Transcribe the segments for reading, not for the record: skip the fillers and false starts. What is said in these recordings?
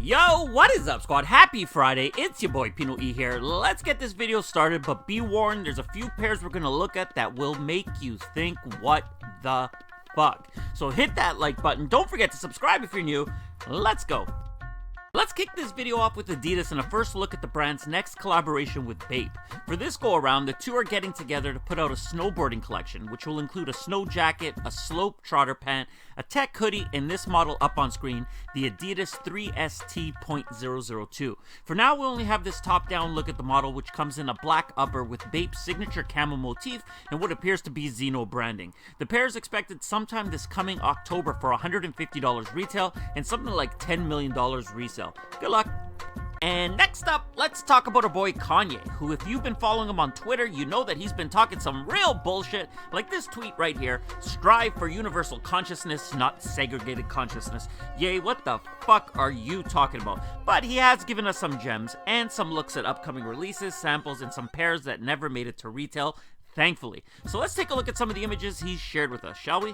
Yo, what is up, squad? Happy Friday. It's your boy PinoE here. Let's get this video started, but be warned, there's a few pairs we're gonna look at that will make you think, what the fuck? So hit that like button. Don't forget to subscribe if you're new. Let's go. Let's kick this video off with Adidas and a first look at the brand's next collaboration with BAPE. For this go around, the two are getting together to put out a snowboarding collection, which will include a snow jacket, a slope trotter pant, a tech hoodie, and this model up on screen, the Adidas 3ST.002. For now, we only have this top-down look at the model, which comes in a black upper with BAPE's signature camo motif and what appears to be Xeno branding. The pair is expected sometime this coming October for $150 retail and something like $10 million resale. Good luck. And next up, let's talk about our boy Kanye, who, if you've been following him on Twitter, you know that he's been talking some real bullshit, like this tweet right here: strive for universal consciousness, not segregated consciousness. Yay, what the fuck are you talking about? But he has given us some gems and some looks at upcoming releases, samples, and some pairs that never made it to retail, thankfully. So let's take a look at some of the images he's shared with us, shall we?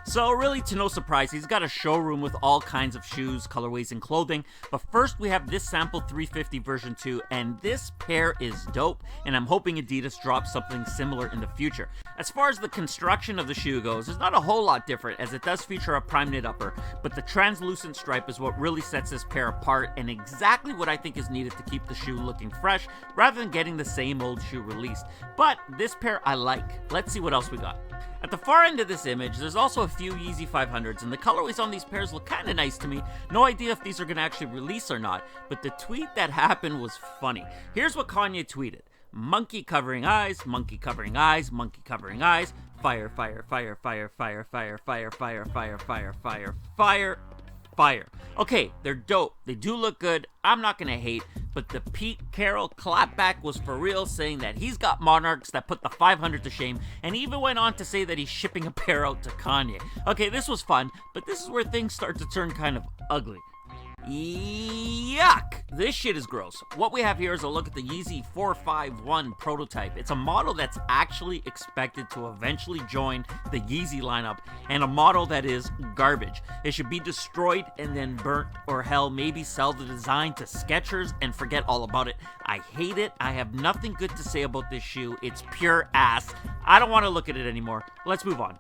So really, to no surprise, he's got a showroom with all kinds of shoes, colorways, and clothing. But first, we have this sample 350 version 2, and this pair is dope, and I'm hoping Adidas drops something similar in the future. As far as the construction of the shoe goes, there's not a whole lot different, as it does feature a prime knit upper, but the translucent stripe is what really sets this pair apart, and exactly what I think is needed to keep the shoe looking fresh, rather than getting the same old shoe released. But this pair I like. Let's see what else we got. At the far end of this image, there's also a few Yeezy 500s, and the colorways on these pairs look kinda nice to me. No idea if these are gonna actually release or not, but the tweet that happened was funny. Here's what Kanye tweeted: monkey covering eyes, monkey covering eyes, monkey covering eyes, fire, fire, fire, fire, fire, fire, fire, fire, fire, fire, fire, fire, fire. Okay, they're dope. They do look good. I'm not gonna hate, but the Pete Carroll clapback was for real, saying that he's got monarchs that put the 500 to shame, and he even went on to say that he's shipping a pair out to Kanye. Okay, this was fun, but this is where things start to turn kind of ugly. Yuck! This shit is gross. What we have here is a look at the Yeezy 451 prototype. It's a model that's actually expected to eventually join the Yeezy lineup, and a model that is garbage. It should be destroyed and then burnt, or hell, maybe sell the design to Skechers and forget all about it. I hate it. I have nothing good to say about this shoe. It's pure ass. I don't want to look at it anymore. Let's move on.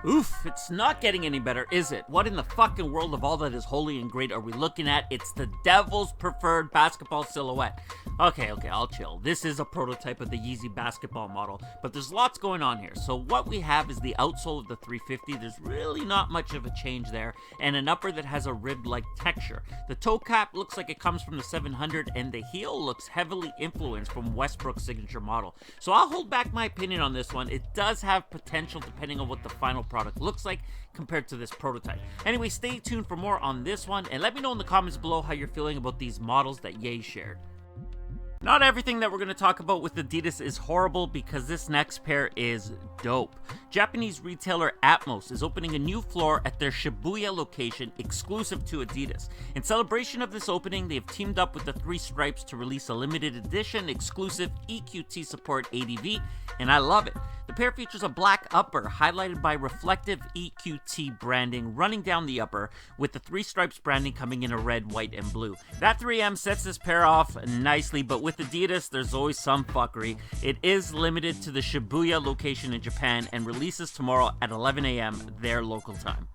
Oof, it's not getting any better, is it? What in the fucking world of all that is holy and great are we looking at? It's the devil's preferred basketball silhouette. Okay, I'll chill. This is a prototype of the Yeezy Basketball model, but there's lots going on here. So what we have is the outsole of the 350. There's really not much of a change there, and an upper that has a rib-like texture. The toe cap looks like it comes from the 700, and the heel looks heavily influenced from Westbrook's signature model. So I'll hold back my opinion on this one. It does have potential depending on what the final product looks like compared to this prototype. Anyway, stay tuned for more on this one, and let me know in the comments below how you're feeling about these models that Ye shared. Not everything that we're going to talk about with Adidas is horrible, because this next pair is dope. Japanese retailer Atmos is opening a new floor at their Shibuya location exclusive to Adidas. In celebration of this opening, they have teamed up with the Three Stripes to release a limited edition exclusive EQT support ADV, and I love it. The pair features a black upper highlighted by reflective EQT branding running down the upper, with the Three Stripes branding coming in a red, white, and blue. That 3M sets this pair off nicely, but with Adidas, there's always some fuckery. It is limited to the Shibuya location in Japan and releases tomorrow at 11 a.m. their local time.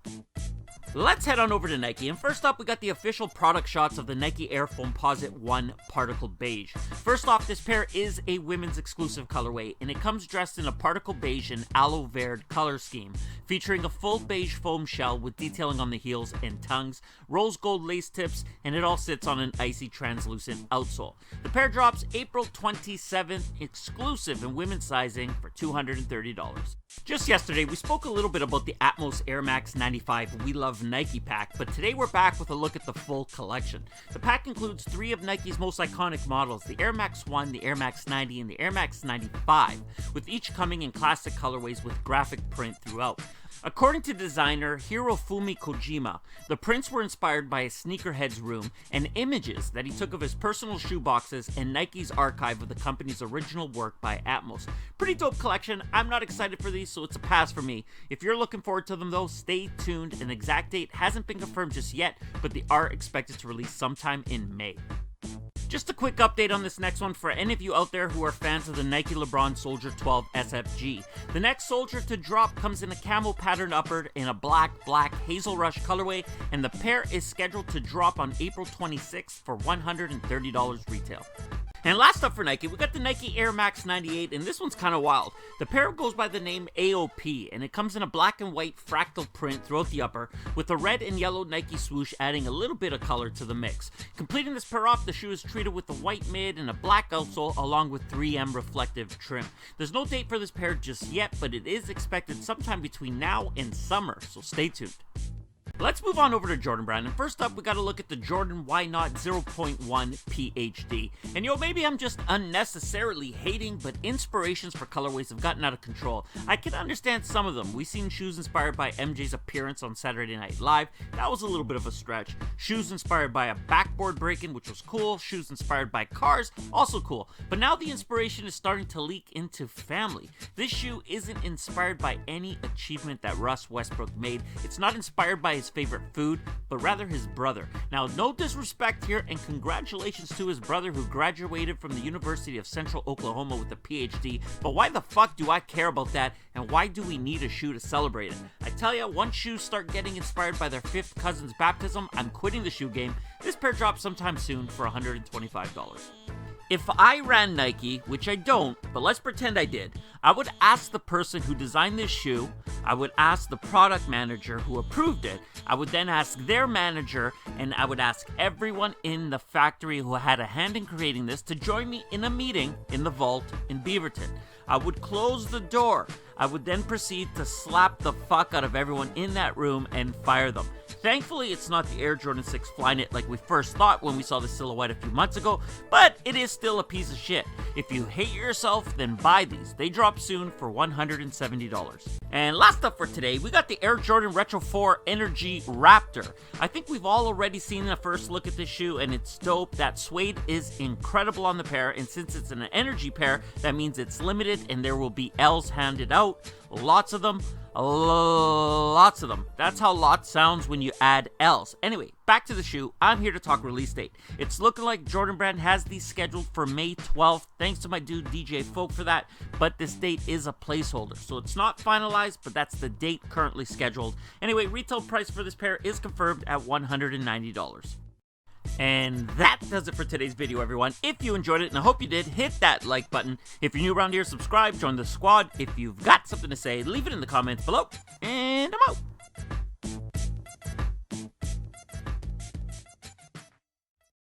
Let's head on over to Nike, and first up we got the official product shots of the Nike Air Foam Posit 1 Particle Beige. First off, this pair is a women's exclusive colorway, and it comes dressed in a particle beige and aloe verde color scheme, featuring a full beige foam shell with detailing on the heels and tongues, rose gold lace tips, and it all sits on an icy translucent outsole. The pair drops April 27th, exclusive in women's sizing for $230. Just yesterday, we spoke a little bit about the Atmos Air Max 95 We Love Nike pack, but today we're back with a look at the full collection. The pack includes 3 of Nike's most iconic models, the Air Max 1, the Air Max 90, and the Air Max 95, with each coming in classic colorways with graphic print throughout. According to designer Hirofumi Kojima, the prints were inspired by a sneakerhead's room and images that he took of his personal shoe boxes and Nike's archive of the company's original work by Atmos. Pretty dope collection. I'm not excited for these release, so it's a pass for me. If you're looking forward to them though, stay tuned. An exact date hasn't been confirmed just yet, but they are expected to release sometime in May. Just a quick update on this next one for any of you out there who are fans of the Nike LeBron Soldier 12 SFG. The next Soldier to drop comes in a camo pattern upper in a black Hazel Rush colorway, and the pair is scheduled to drop on April 26th for $130 retail. And last up for Nike, we got the Nike Air Max 98, and this one's kind of wild. The pair goes by the name AOP, and it comes in a black and white fractal print throughout the upper, with a red and yellow Nike swoosh adding a little bit of color to the mix. Completing this pair off, the shoe is treated with a white mid and a black outsole along with 3M reflective trim. There's no date for this pair just yet, but it is expected sometime between now and summer, so stay tuned. Let's move on over to Jordan Brand, and first up we gotta look at the Jordan Why Not 0.1 PhD. And maybe I'm just unnecessarily hating, but inspirations for colorways have gotten out of control. I can understand some of them. We've seen shoes inspired by MJ's appearance on Saturday Night Live. That was a little bit of a stretch. Shoes inspired by a backboard break-in, which was cool. Shoes inspired by cars, also cool. But now the inspiration is starting to leak into family. This shoe isn't inspired by any achievement that Russ Westbrook made. It's not inspired by his favorite food, but rather his brother. Now, no disrespect here, and congratulations to his brother who graduated from the University of Central Oklahoma with a PhD, but why the fuck do I care about that, and why do we need a shoe to celebrate it? I tell ya, once shoes start getting inspired by their fifth cousin's baptism, I'm quitting the shoe game. This pair drops sometime soon for $125. If I ran Nike, which I don't, but let's pretend I did, I would ask the person who designed this shoe, I would ask the product manager who approved it, I would then ask their manager, and I would ask everyone in the factory who had a hand in creating this to join me in a meeting in the vault in Beaverton. I would close the door. I would then proceed to slap the fuck out of everyone in that room and fire them. Thankfully, it's not the Air Jordan 6 Flyknit like we first thought when we saw the silhouette a few months ago, but it is still a piece of shit. If you hate yourself, then buy these. They drop soon for $170. And last up for today, we got the Air Jordan Retro 4 NRG Raptor. I think we've all already seen a first look at this shoe, and it's dope. That suede is incredible on the pair, and since it's an energy pair, that means it's limited and there will be L's handed out. Lots of them. Lots of them. That's how lots sounds when you add L's. Anyway, back to the shoe. I'm here to talk release date. It's looking like Jordan Brand has these scheduled for May 12th. Thanks to my dude DJ Folk for that. But this date is a placeholder, so it's not finalized, but that's the date currently scheduled. Anyway, retail price for this pair is confirmed at $190. And that does it for today's video, everyone. If you enjoyed it, and I hope you did, hit that like button. If you're new around here, subscribe, join the squad. If you've got something to say, leave it in the comments below. And I'm out.